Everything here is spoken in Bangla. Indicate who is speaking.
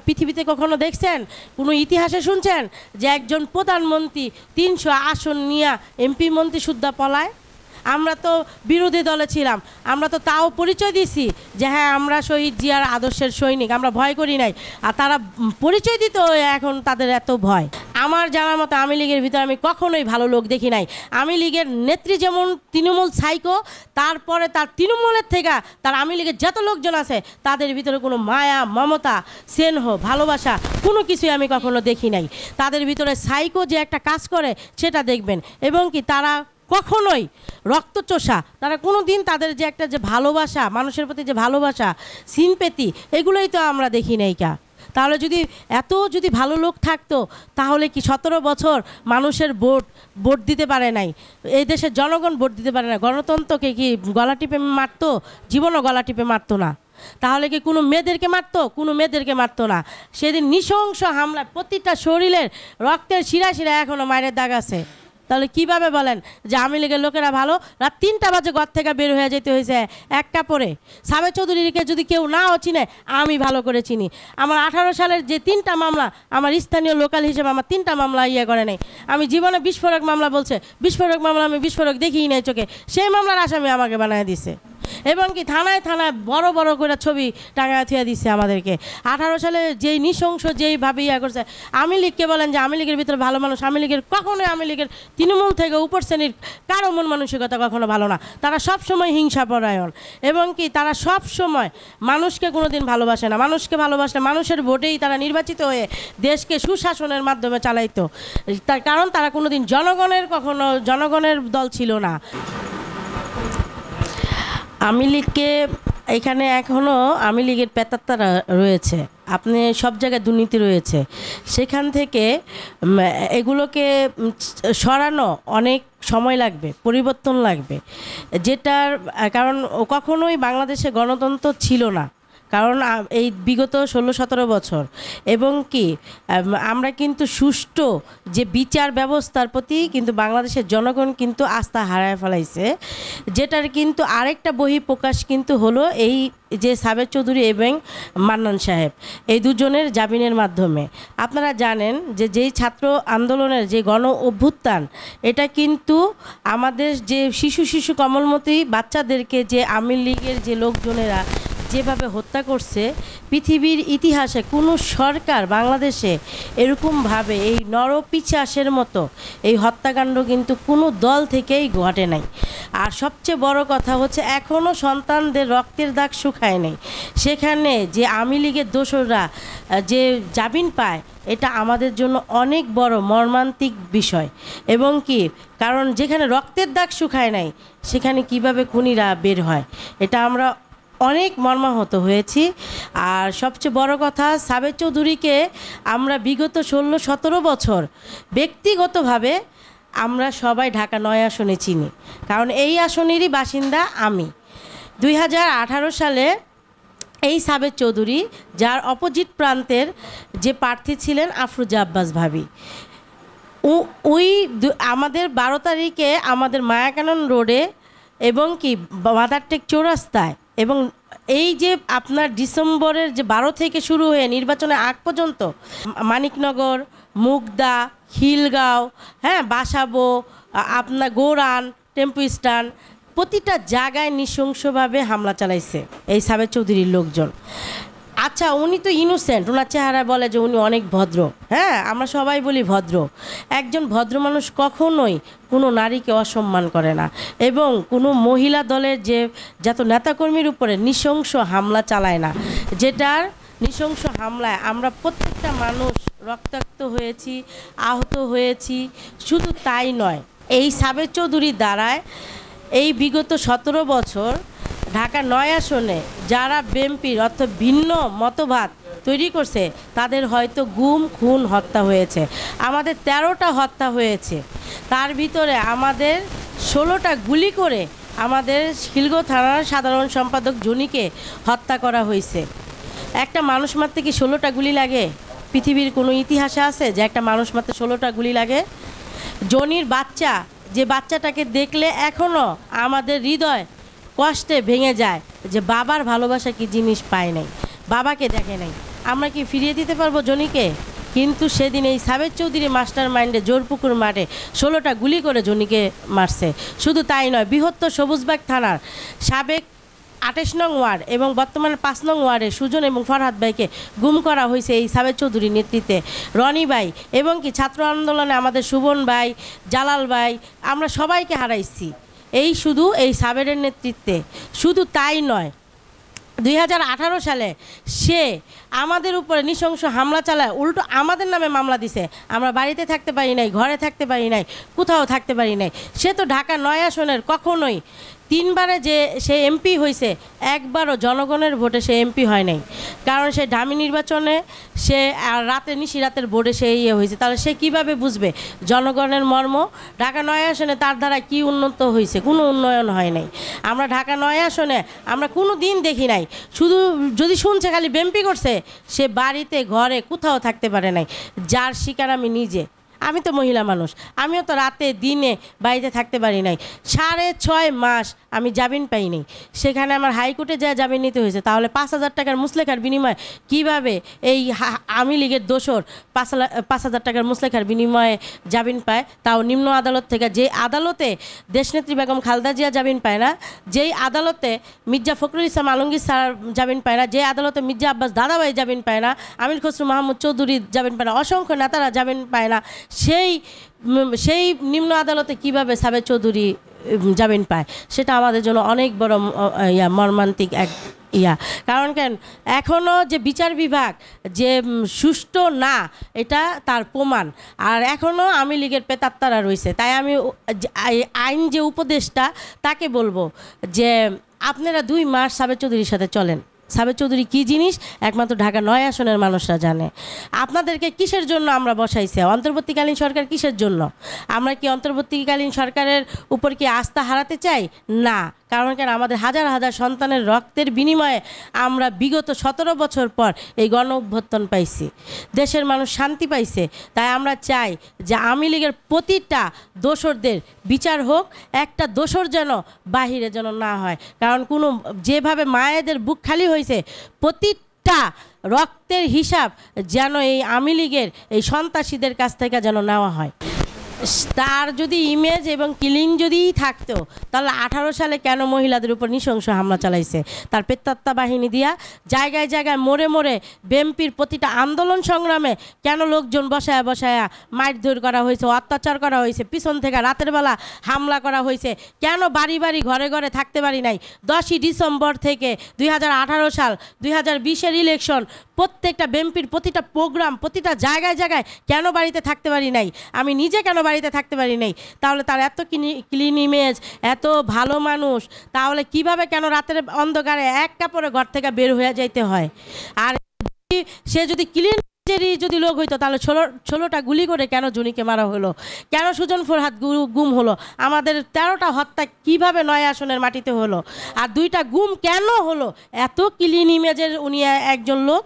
Speaker 1: পৃথিবীতে কখনো দেখছেন, কোনো ইতিহাসে শুনছেন যে একজন প্রধানমন্ত্রী 300 আসন নিয়ে এমপি মন্ত্রী সুদ্ধা পলায়? আমরা তো বিরোধী দলে ছিলাম, আমরা তো তাও পরিচয় দিছি যে হ্যাঁ আমরা শহীদ জিয়ার আদর্শের সৈনিক, আমরা ভয় করি নাই। আর তারা পরিচয় দিত, এখন তাদের এত ভয়। আমার জানার মতো আওয়ামী লীগের ভিতরে আমি কখনোই ভালো লোক দেখি নাই। আওয়ামী লীগের নেত্রী যেমন তৃণমূল সাইকো, তারপরে তার তৃণমূলের থেকে তার আওয়ামী লীগের যত লোকজন আছে তাদের ভিতরে কোনো মায়া, মমতা, স্নেহ, ভালোবাসা কোনো কিছুই আমি কখনো দেখি নাই। তাদের ভিতরে সাইকো যে একটা কাজ করে সেটা দেখবেন। এবং কি তারা কখনোই রক্তচোষা, তারা কোনো দিন তাদের যে একটা যে ভালোবাসা, মানুষের প্রতি যে ভালোবাসা, সিম্প্যাথি, এগুলোই তো আমরা দেখি নাই। তাহলে যদি ভালো লোক থাকতো তাহলে কি 17 বছর মানুষের ভোট দিতে পারে নাই? এই দেশের জনগণ ভোট দিতে পারে না? গণতন্ত্রকে কি গলা টিপে মারতো? জীবনও গলা টিপে মারতো না। তাহলে কি কোনো মেয়েদেরকে মারতো? কোনো মেয়েদেরকে মারতো না। সেদিন নৃশংস হামলা, প্রতিটা শরীরের রক্তের শিরায় শিরায় এখনও মায়ের দাগ আছে। তাহলে কিভাবে বলেন যে আওয়ামী লীগের লোকেরা ভালো? রাত 3টা বাজে ঘর থেকে বের হয়ে যেতে হয়েছে একটা পরে। সাবের চৌধুরীকে যদি কেউ নাও চিনে, আমি ভালো করে চিনি। আমার 18 সালের যে 3টা মামলা, আমার স্থানীয় লোকাল হিসেবে আমার 3টা মামলা করে নেই। আমি জীবনে বিস্ফোরক মামলা বলছে, বিস্ফোরক মামলা আমি বিস্ফোরক দেখিই নাই চোখে, সেই মামলার আসামি আমাকে বানায় দিছে। এবং কি থানায় থানায় বড় বড় করে ছবি টাঙায় থুয়ে দিচ্ছে আমাদেরকে। 18 সালে যেই নৃশংস যেইভাবে করছে, আওয়ামী লীগকে বলেন যে আওয়ামী লীগের ভিতরে ভালো মানুষ, আওয়ামী লীগের কখনোই, আওয়ামী লীগের তৃণমূল থেকে উপর শ্রেণীর কারো মন মানসিকতা কখনো ভালো না। তারা সব সময় হিংসাপরায়ণ, এবং কি তারা সব সময় মানুষকে কোনোদিন ভালোবাসে না। মানুষকে ভালোবাসে মানুষের ভোটেই তারা নির্বাচিত হয়ে দেশকে সুশাসনের মাধ্যমে চালাইতো। তার কারণ তারা কোনোদিন জনগণের দল ছিল না। আওয়ামী লীগকে এখানে এখনও আওয়ামী লীগের পেতাত্তারা রয়েছে, আপনি সব জায়গায় দুর্নীতি রয়েছে। সেখান থেকে এগুলোকে সরানো অনেক সময় লাগবে, পরিবর্তন লাগবে, যেটার কারণ কখনোই বাংলাদেশে গণতন্ত্র ছিল না। কারণ এই বিগত 16-17 বছর, এবং কি আমরা কিন্তু সুষ্ঠু যে বিচার ব্যবস্থার প্রতি কিন্তু বাংলাদেশের জনগণ কিন্তু আস্থা হারায় ফেলাইছে। যেটার কিন্তু আরেকটা বহিঃপ্রকাশ কিন্তু হলো এই যে সাবের চৌধুরী এবং মান্নান সাহেব, এই দুজনের জামিনের মাধ্যমে। আপনারা জানেন যে যেই ছাত্র আন্দোলনের যে গণ অভ্যুত্থান, এটা কিন্তু আমাদের যে শিশু কমলমতি বাচ্চাদেরকে যে আওয়ামী লীগের যে লোকজনেরা যেভাবে হত্যা করছে, পৃথিবীর ইতিহাসে কোনো সরকার বাংলাদেশে এরকমভাবে এই নরপিশাচের মতো এই হত্যাকাণ্ড কিন্তু কোনো দল থেকেই ঘটে নাই। আর সবচেয়ে বড় কথা হচ্ছে এখনও সন্তানদের রক্তের দাগ শুকায় নেই। সেখানে যে আওয়ামী লীগের দোসররা যে জামিন পায়, এটা আমাদের জন্য অনেক বড় মর্মান্তিক বিষয়। এবং কি কারণ যেখানে রক্তের দাগ শুকায় নাই সেখানে কিভাবে খুনিরা বের হয়, এটা আমরা অনেক মর্মাহত হয়েছি। আর সবচেয়ে বড় কথা, সাবের চৌধুরীকে আমরা বিগত 16-17 বছর ব্যক্তিগতভাবে আমরা সবাই ঢাকা 9 আসনে চিনি, কারণ এই আসনেরই বাসিন্দা আমি। 2018 সালে এই সাবের চৌধুরী, যার অপোজিট প্রান্তের যে প্রার্থী ছিলেন আফরোজা আব্বাস ভাবি, আমাদের 12 তারিখে আমাদের মায়াকানন রোডে এবং কি মাদারটেক চৌরাস্তায়, এবং এই যে আপনার ডিসেম্বরের যে 12 থেকে শুরু হয়ে নির্বাচনের আগ পর্যন্ত মানিকনগর, মুগদা, খিলগাঁও, হ্যাঁ, বাসাবো, আপনার গোরান, টেম্পু স্ট্যান্ড, প্রতিটা জায়গায় নৃশংসভাবে হামলা চালাইছে এই সাবের চৌধুরীর লোকজন। আচ্ছা, উনি তো ইনোসেন্ট, ওনার চেহারা বলে যে উনি অনেক ভদ্র। হ্যাঁ, আমরা সবাই বলি ভদ্র। একজন ভদ্র মানুষ কখনোই কোনো নারীকে অসম্মান করে না, এবং কোনো মহিলা দলের যে যত নেতাকর্মীর উপরে নৃশংস হামলা চালায় না। যেটার নৃশংস হামলায় আমরা প্রত্যেকটা মানুষ রক্তাক্ত হয়েছি, আহত হয়েছি। শুধু তাই নয়, এই সাবের চৌধুরীর দ্বারায় এই বিগত 17 বছর ঢাকা 9 আসনে যারা বিএনপির অর্থাৎ ভিন্ন মতবাদ তৈরি করছে, তাদের হয়তো গুম, খুন, হত্যা হয়েছে। আমাদের 13টা হত্যা হয়েছে, তার ভিতরে আমাদের 16টা গুলি করে আমাদের খিলগাঁও থানার সাধারণ সম্পাদক জনিকে হত্যা করা হয়েছে। একটা মানুষ মারতে কি 16টা গুলি লাগে? পৃথিবীর কোনো ইতিহাসে আছে যে একটা মানুষ মারতে 16টা গুলি লাগে? জনির বাচ্চা, যে বাচ্চাটাকে দেখলে এখনও আমাদের হৃদয় কষ্টে ভেঙে যায় যে বাবার ভালোবাসা কি জিনিস পায় নাই, বাবাকে দেখে নাই। আমরা কি ফিরিয়ে দিতে পারবো জনিকে? কিন্তু সেদিন এই সাবের চৌধুরী মাস্টার মাইন্ডে জোরপুকুর মাঠে 16টা গুলি করে জনিকে মারছে। শুধু তাই নয়, বৃহত্তর সবুজবাগ থানার সাবেক 28 নং ওয়ার্ড এবং বর্তমানে 5 নং ওয়ার্ডে সুজন এবং ফরহাদ ভাইকে গুম করা হয়েছে এই সাবের চৌধুরীর নেতৃত্বে। রনি ভাই এবং কি ছাত্র আন্দোলনে আমাদের সুবন ভাই, জালাল ভাই, আমরা সবাইকে হারাইছি শুধু এই সাবেরের নেতৃত্বে। শুধু তাই নয়, 2018 সালে সে আমাদের উপরে নৃশংস হামলা চালায়, উল্টো আমাদের নামে মামলা দিছে। আমরা বাড়িতে থাকতে পারি নাই, ঘরে থাকতে পারি নাই, কোথাও থাকতে পারি নাই। সে তো ঢাকা 9 আসনের কখনোই 3বারে যে সে এমপি হয়েছে, একবারও জনগণের ভোটে সে এমপি হয় নাই। কারণ সে ডামি নির্বাচনে সে রাতে নিশিরাতের ভোটে সে হয়েছে। তাহলে সে কিভাবে বুঝবে জনগণের মর্ম? ঢাকা 9 আসনে তার দ্বারা কি উন্নত হয়েছে? কোনো উন্নয়ন হয় নাই। আমরা ঢাকা 9 আসনে আমরা কোনো দিন দেখি নাই। শুধু যদি শুনছে খালি বেম্পি করছে, সে বাড়িতে ঘরে কোথাও থাকতে পারে নাই, যার শিকার আমি নিজে। আমি তো মহিলা মানুষ, আমিও তো রাতে দিনে বাড়িতে থাকতে পারি নাই। 6.5 মাস আমি জামিন পাইনি। সেখানে আমার হাইকোর্টে যা জামিন নিতে হয়েছে। তাহলে 5,000 টাকার মুসলেখার বিনিময়ে কিভাবে এই আওয়ামী লীগের দোসর 5,000 টাকার মুসলেখার বিনিময়ে জামিন পায়? তাও নিম্ন আদালত থেকে, যে আদালতে দেশনেত্রী বেগম খালেদা জিয়া জামিন পায় না, যেই আদালতে মির্জা ফখরুল ইসলাম আলমগীর স্যার জামিন পায় না, যে আদালতে মির্জা আব্বাস দাদাভাই জামিন পায় না, আমির খসরু মাহমুদ চৌধুরী জামিন পায় না, অসংখ্য নেতারা জামিন পায় না, সেই নিম্ন আদালতে কিভাবে সাবের চৌধুরী জামিন পায়? সেটা আমাদের জন্য অনেক বড় মর্মান্তিক এক কারণ কেন এখনও যে বিচার বিভাগ যে সুষ্ঠু না, এটা তার প্রমাণ। আর এখনও আওয়ামী লীগের প্রেতাত্মারা রয়েছে। তাই আমি আইন যে উপদেষ্টা তাকে বলবো যে আপনারা 2 মাস সাবের চৌধুরীর সাথে চলেন। সাবের চৌধুরী কী জিনিস একমাত্র ঢাকা 9 আসনের মানুষরা জানে। আপনাদেরকে কিসের জন্য আমরা বসাইছি? অন্তর্বর্তীকালীন সরকার কিসের জন্য? আমরা কি অন্তর্বর্তীকালীন সরকারের উপর কি আস্থা হারাতে চাই? না। কারণ কেন আমাদের হাজার হাজার সন্তানের রক্তের বিনিময়ে আমরা বিগত 17 বছর পর এই গণ অভ্যুত্থান পাইছি, দেশের মানুষ শান্তি পাইছে। তাই আমরা চাই যে আওয়ামী লীগের প্রতিটা দোসরদের বিচার হোক, একটা দোসর যেন বাহিরে যেন না হয়। কারণ কোনো যেভাবে মায়েদের বুক খালি হয়েছে, প্রতিটা রক্তের হিসাব যেন এই আওয়ামী লীগের এই সন্ত্রাসীদের কাছ থেকে যেন নেওয়া হয়। তার যদি ইমেজ এবং কিলিং যদি থাকতো, তাহলে 18 সালে কেন মহিলাদের উপর নৃশংস হামলা চালাইছে? তার প্রেতাত্মা বাহিনী দিয়া জায়গায় জায়গায় মোড়ে মোড়ে বিএনপির প্রতিটা আন্দোলন সংগ্রামে কেন লোকজন বসায়া বসায়া মারধর করা হয়েছে, অত্যাচার করা হয়েছে, পিছন থেকে রাতের বেলা হামলা করা হয়েছে? কেন বাড়ি বাড়ি ঘরে ঘরে থাকতে পারি নাই? 10ই ডিসেম্বর থেকে 2018 সাল 2020-এর ইলেকশন, প্রত্যেকটা বিএনপির প্রতিটা প্রোগ্রাম, প্রতিটা জায়গায় জায়গায় কেন বাড়িতে থাকতে পারি নাই? আমি নিজে কেন বাড়িতে থাকতে পারি নাই? তাহলে তার এত ক্লিন ইমেজ, এত ভালো মানুষ, তাহলে কিভাবে কেন রাতের অন্ধকারে এক কাপড়ে ঘর থেকে বের হয়ে যাইতে হয়? আর সে যদি ক্লিন যদি লোক হইতো, তাহলে 16টা গুলি করে কেন জনিকে মারা হলো? কেন সুজন ফরহাদ গুম হলো? আমাদের 13টা হত্যা কিভাবে 9 আসনের মাটিতে হলো? আর 2টা গুম কেন হলো? এত ক্লিন ইমেজের উনি একজন লোক।